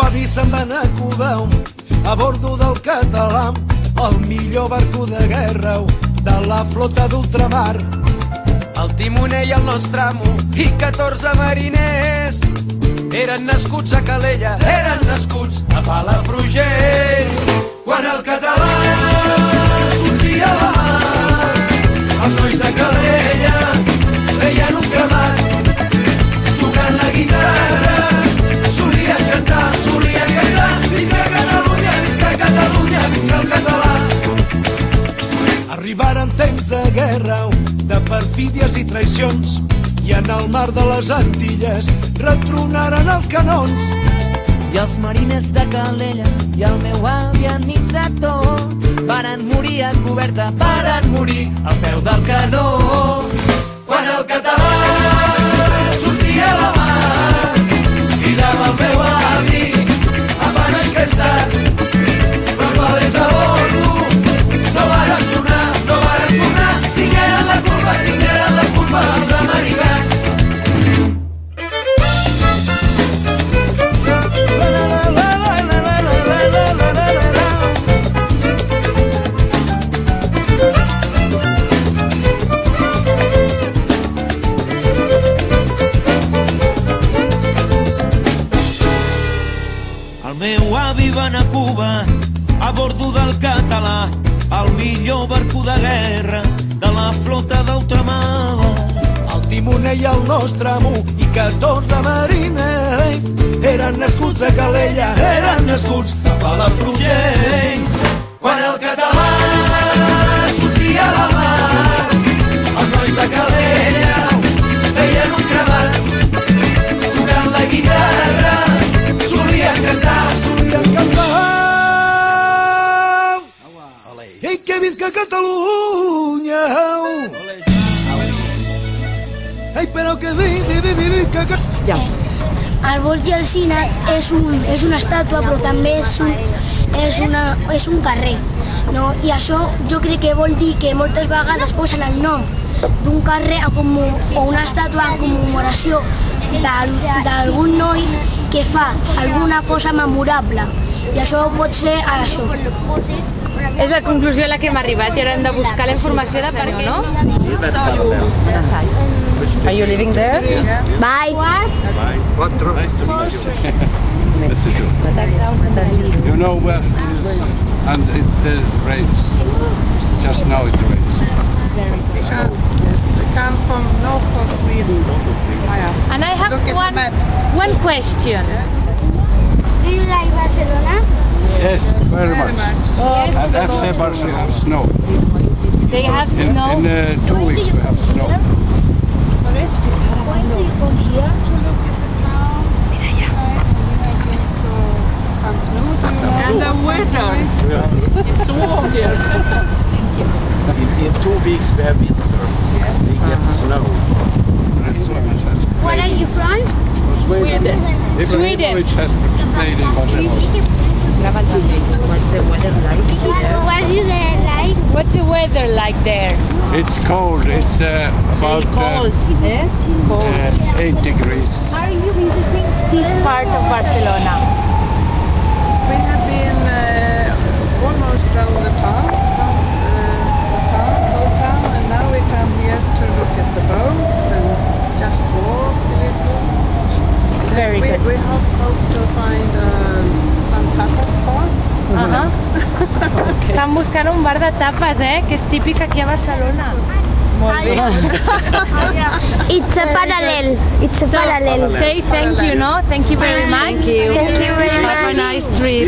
avi se'n va anar a Cuba a bordo del Català, el millor barco de guerra de la flota d'ultramar. El timoner i el nostre amo i 14 mariners eren nascuts a Calella, eren nascuts a Palafrugell. Quan el Català sortia a la mar, els nois de Calella feien un cremat, tocant la guitarra, solien cantar, visca Catalunya, visca Catalunya, visca el català. Arribaren temps de guerra, de perfídies i traicions, i en el mar de les Antilles retronaren els canons. I els mariners de Calella i el meu avi enmig de tot varen morir a coberta, varen morir al peu del canó. Quan el català sortia a la mar, cridava el meu avi, apa, no és que és tard, però els valents de bordo no varen tornar, tingueren la culpa els americans. El meu avi va anar a Cuba a bordo del Català, el millor barco de guerra de la flota d'ultramar. El timoner i el nostre amo i 14 mariners eren nascuts a Calella, eren nascuts a Palafrugell. Quan el català sortia a la mar, els nois de Calella feien un cremat, tocant la guitarra, solien cantar. Ei, que visca Catalunya! Ei, però que visca Catalunya! El Bolt i el Cine és una estàtua, però també és un carrer, no? I això jo crec que vol dir que moltes vegades posen el nom d'un carrer o una estàtua en commemoració d'algun noi que fa alguna cosa memorable. I això pot ser això. És la conclusió a la que hem arribat i ara hem de buscar la informació de per què, no? Are you living there? Bye. You know where, and it rains. Just now it rains. Yes, I come from north of Sweden. And I have one question. Do you like Barcelona? Yes, very much. And FC Barcelona have snow. They have snow? In 2 weeks we have snow. Sorry? Why do you come here? To look at the town. And the weather. It's warm here. In 2 weeks we have winter. Yes. We get snow. Where are you from? Sweden. Ibrahimovic has played in Barcelona. What's the weather like? What's the weather like there? It's cold. It's about 8 degrees. Are you visiting This part of Barcelona. We have been almost around the town, whole town, and now we come here to look at the boats and just walk a little. Very good. We hope to find some tapas bar. Estan buscant un bar de tapes, que és típic aquí a Barcelona. Molt bé. It's a parallel. It's a parallel. Say thank you, no? Thank you very much. Thank you very much. Have a nice trip.